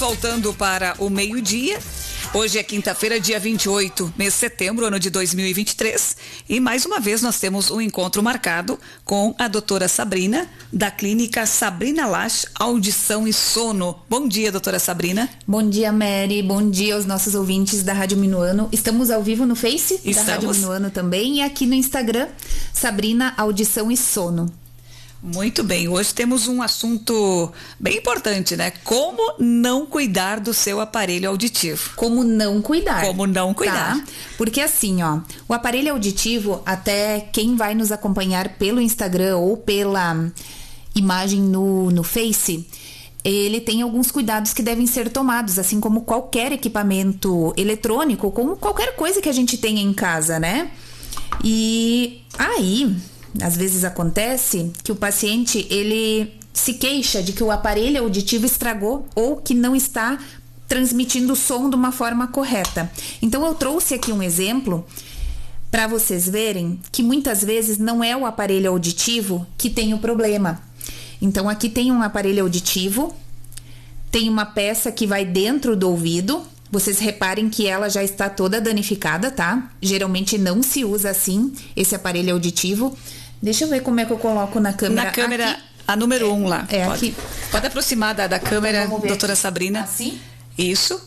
voltando para o meio-dia. Hoje é quinta-feira, dia 28, mês de setembro, ano de 2023. E mais uma vez nós temos um encontro marcado com a doutora Sabrina, da clínica Sabrina Lash, Audição e Sono. Bom dia, doutora Sabrina. Bom dia, Mary. Bom dia aos nossos ouvintes da Rádio Minuano. Estamos ao vivo no Face da Rádio Minuano também e aqui no Instagram, Sabrina Audição e Sono. Muito bem, hoje temos um assunto bem importante, né? Como não cuidar do seu aparelho auditivo. Como não cuidar. Como não cuidar. Tá? Porque assim, ó, o aparelho auditivo, até quem vai nos acompanhar pelo Instagram ou pela imagem no Face, ele tem alguns cuidados que devem ser tomados, assim como qualquer equipamento eletrônico, como qualquer coisa que a gente tenha em casa, né? E aí, às vezes acontece que o paciente, ele se queixa de que o aparelho auditivo estragou ou que não está transmitindo o som de uma forma correta. Então eu trouxe aqui um exemplo para vocês verem que muitas vezes não é o aparelho auditivo que tem o problema. Então aqui tem um aparelho auditivo, tem uma peça que vai dentro do ouvido. Vocês reparem que ela já está toda danificada, tá? Geralmente não se usa assim esse aparelho auditivo. Deixa eu ver como é que eu coloco na câmera. Na câmera, aqui, a número 1 lá. Aqui. Pode aproximar da câmera, doutora Sabrina. Assim? Isso.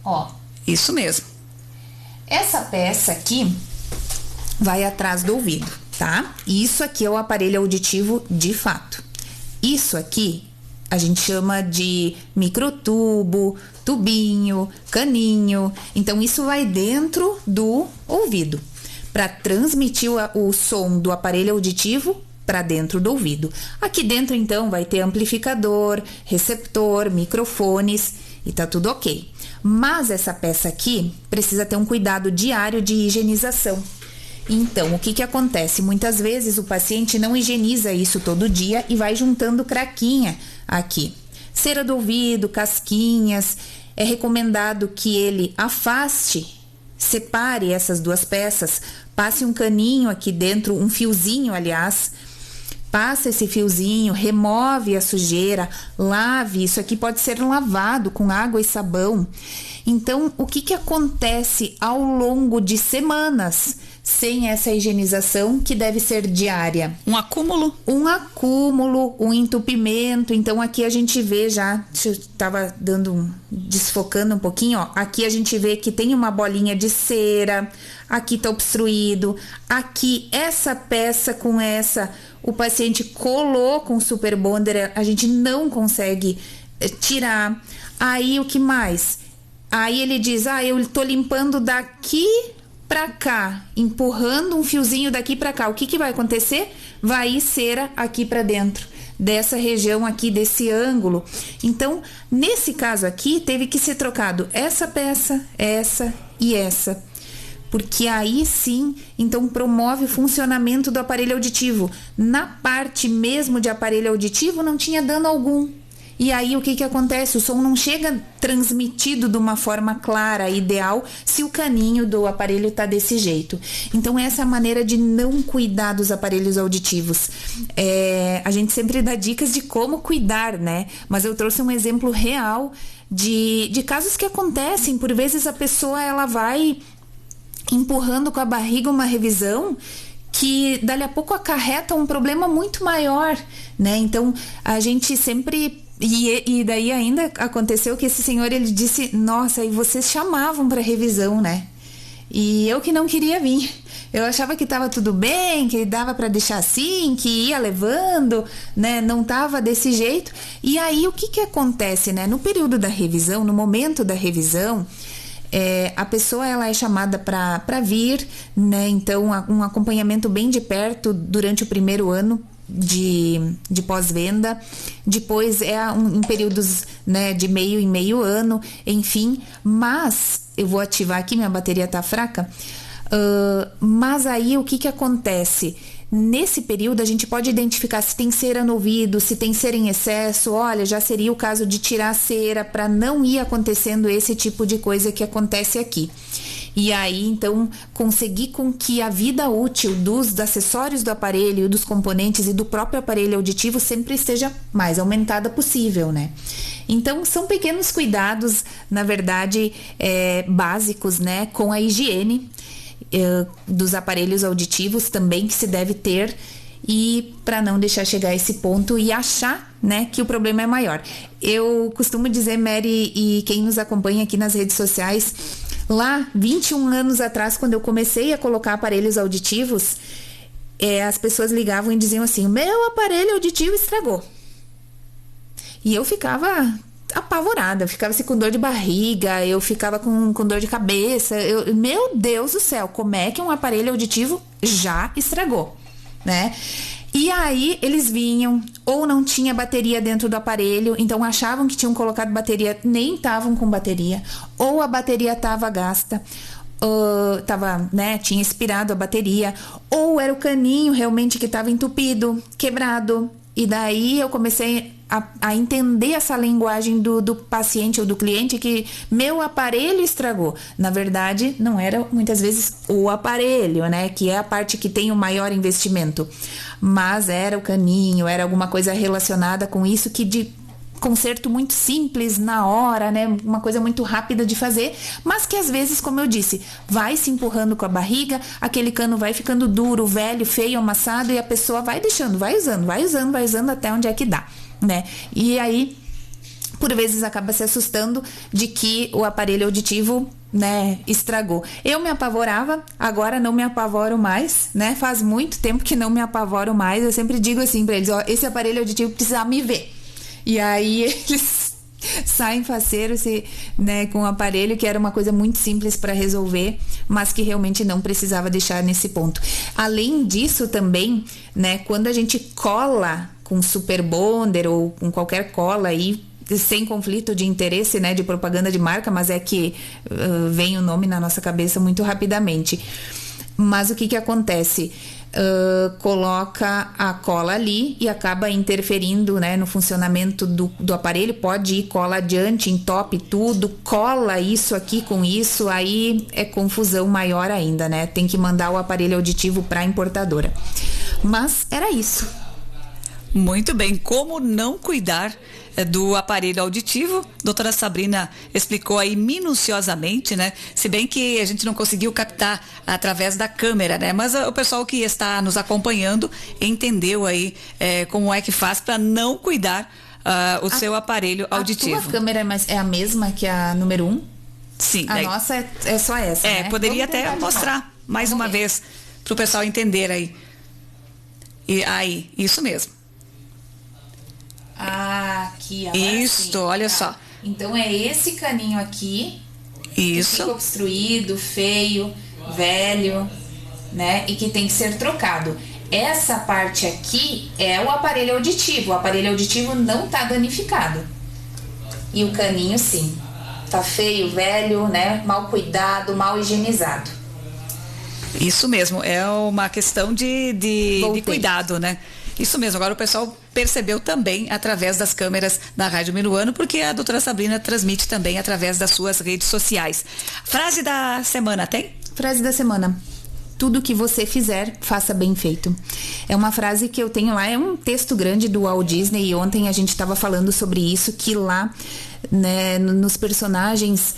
Ó. Isso mesmo. Essa peça aqui vai atrás do ouvido, tá? Isso aqui é o aparelho auditivo de fato. Isso aqui a gente chama de microtubo, tubinho, caninho. Então, isso vai dentro do ouvido para transmitir o som do aparelho auditivo para dentro do ouvido. Aqui dentro, então, vai ter amplificador, receptor, microfones e tá tudo ok. Mas essa peça aqui precisa ter um cuidado diário de higienização. Então, o que acontece? Muitas vezes o paciente não higieniza isso todo dia e vai juntando craquinha aqui. Cera do ouvido, casquinhas. É recomendado que ele afaste, separe essas duas peças, passe um caninho aqui dentro, um fiozinho, aliás, passa esse fiozinho, remove a sujeira, lave. Isso aqui pode ser lavado com água e sabão. Então, o que acontece ao longo de semanas sem essa higienização, que deve ser diária? Um acúmulo? Um acúmulo, um entupimento. Então, aqui a gente vê já, eu tava desfocando um pouquinho, ó. Aqui a gente vê que tem uma bolinha de cera, aqui tá obstruído, aqui essa peça com essa, o paciente colou com super bonder, a gente não consegue tirar. Aí, o que mais? Aí ele diz, eu tô limpando daqui pra cá, empurrando um fiozinho daqui pra cá. O que vai acontecer? Vai ir cera aqui pra dentro dessa região aqui, desse ângulo. Então, nesse caso aqui, teve que ser trocado essa peça, essa e essa. Porque aí sim, então promove o funcionamento do aparelho auditivo. Na parte mesmo de aparelho auditivo não tinha dano algum. E aí o que acontece? O som não chega transmitido de uma forma clara, ideal, se o caninho do aparelho tá desse jeito. Então essa é a maneira de não cuidar dos aparelhos auditivos. A gente sempre dá dicas de como cuidar, né? Mas eu trouxe um exemplo real de casos que acontecem. Por vezes a pessoa ela vai empurrando com a barriga uma revisão que dali a pouco acarreta um problema muito maior, né? Então a gente sempre... E daí ainda aconteceu que esse senhor, ele disse, nossa, e vocês chamavam para revisão, né? E eu que não queria vir. Eu achava que estava tudo bem, que dava para deixar assim, que ia levando, né? Não tava desse jeito. E aí o que acontece, né? No período da revisão, no momento da revisão, a pessoa ela é chamada para vir, né? Então um acompanhamento bem de perto durante o primeiro ano de pós-venda, depois em períodos, né, de meio em meio ano, enfim. Mas eu vou ativar aqui, minha bateria tá fraca. Mas aí o que acontece? Nesse período a gente pode identificar se tem cera no ouvido, se tem cera em excesso. Olha, já seria o caso de tirar a cera para não ir acontecendo esse tipo de coisa que acontece aqui. E aí, então, conseguir com que a vida útil dos acessórios do aparelho, dos componentes e do próprio aparelho auditivo sempre esteja mais aumentada possível, né? Então, são pequenos cuidados, na verdade, básicos, né, com a higiene dos aparelhos auditivos também que se deve ter, e para não deixar chegar a esse ponto e achar, né, que o problema é maior. Eu costumo dizer, Mary, e quem nos acompanha aqui nas redes sociais, lá 21 anos atrás, quando eu comecei a colocar aparelhos auditivos, as pessoas ligavam e diziam assim: o meu aparelho auditivo estragou. E eu ficava apavorada, eu ficava assim, com dor de barriga, eu ficava com dor de cabeça. Meu Deus do céu, como é que um aparelho auditivo já estragou, né? E aí eles vinham, ou não tinha bateria dentro do aparelho, então achavam que tinham colocado bateria, nem estavam com bateria, ou a bateria estava gasta, tinha expirado a bateria, ou era o caninho realmente que estava entupido, quebrado. E daí eu comecei a entender essa linguagem do paciente ou do cliente, que meu aparelho estragou. Na verdade, não era muitas vezes o aparelho, né, que é a parte que tem o maior investimento, mas era o caninho, era alguma coisa relacionada com isso, que de conserto muito simples na hora, né, uma coisa muito rápida de fazer, mas que às vezes, como eu disse, vai se empurrando com a barriga, aquele cano vai ficando duro, velho, feio, amassado, e a pessoa vai deixando, vai usando até onde é que dá, né? E aí, por vezes, acaba se assustando de que o aparelho auditivo, né, estragou. Eu me apavorava, agora não me apavoro mais, né? Faz muito tempo que não me apavoro mais. Eu sempre digo assim pra eles: ó, esse aparelho auditivo precisa me ver. E aí eles saem faceiros, né, com o aparelho, que era uma coisa muito simples para resolver, mas que realmente não precisava deixar nesse ponto. Além disso também, né, quando a gente cola com Super Bonder ou com qualquer cola aí, sem conflito de interesse, né, de propaganda de marca, mas é que vem o nome na nossa cabeça muito rapidamente. Mas o que acontece? Coloca a cola ali e acaba interferindo, né, no funcionamento do aparelho. Pode ir cola adiante, entope tudo, cola isso aqui com isso, aí é confusão maior ainda, né? Tem que mandar o aparelho auditivo para a importadora. Mas era isso. Muito bem, como não cuidar do aparelho auditivo? Doutora Sabrina explicou aí minuciosamente, né? Se bem que a gente não conseguiu captar através da câmera, né? Mas o pessoal que está nos acompanhando entendeu aí como é que faz para não cuidar o seu aparelho auditivo. A tua câmera é a mesma que a número 1? Sim. A nossa é só essa, né? Poderia até mostrar mais uma vez para o pessoal entender aí. E aí, isso mesmo. Aqui, agora isso, sim, olha tá. só. Então é esse caninho aqui. Isso. Que fica obstruído, feio, velho, né? E que tem que ser trocado. Essa parte aqui é o aparelho auditivo. O aparelho auditivo não tá danificado. E o caninho sim. Tá feio, velho, né? Mal cuidado, mal higienizado. Isso mesmo, é uma questão de cuidado, né? Isso mesmo, agora o pessoal percebeu também através das câmeras da Rádio Minuano, porque a doutora Sabrina transmite também através das suas redes sociais. Frase da semana, tem? Frase da semana: tudo que você fizer, faça bem feito. É uma frase que eu tenho lá, é um texto grande do Walt Disney, e ontem a gente estava falando sobre isso, que lá, né, nos personagens,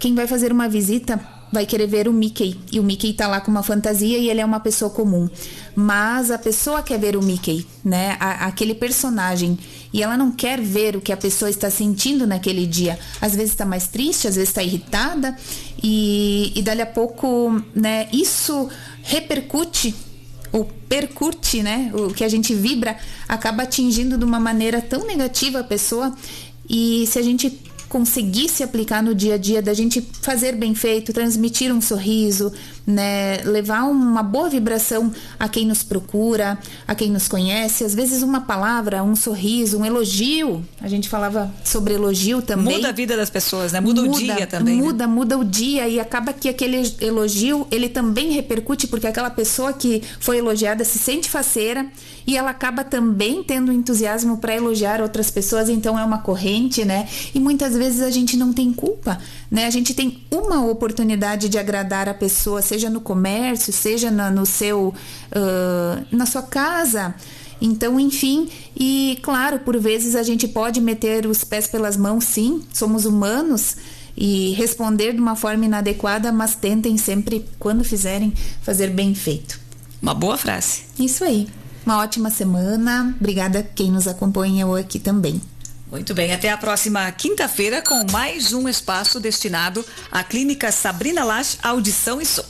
quem vai fazer uma visita vai querer ver o Mickey, e o Mickey tá lá com uma fantasia e ele é uma pessoa comum, mas a pessoa quer ver o Mickey, né, aquele personagem, e ela não quer ver o que a pessoa está sentindo naquele dia. Às vezes está mais triste, às vezes está irritada, e dali a pouco, né, isso repercute ou percute, né, o que a gente vibra acaba atingindo de uma maneira tão negativa a pessoa. E se a gente conseguisse aplicar no dia a dia, da gente fazer bem feito, transmitir um sorriso, né, levar uma boa vibração a quem nos procura, a quem nos conhece, às vezes uma palavra, um sorriso, um elogio. A gente falava sobre elogio também. Muda a vida das pessoas, né? Muda o dia também. Muda o dia, e acaba que aquele elogio, ele também repercute, porque aquela pessoa que foi elogiada se sente faceira, e ela acaba também tendo entusiasmo para elogiar outras pessoas. Então é uma corrente, né? E muitas vezes a gente não tem culpa, né? A gente tem uma oportunidade de agradar a pessoa, seja no comércio, seja na sua casa, Então, enfim, e claro, por vezes a gente pode meter os pés pelas mãos, sim, somos humanos, e responder de uma forma inadequada, mas tentem sempre, quando fizerem, fazer bem feito. Uma boa frase. Isso aí. Uma ótima semana. Obrigada quem nos acompanhou aqui também. Muito bem, até a próxima quinta-feira com mais um espaço destinado à Clínica Sabrina Lach Audição e Som.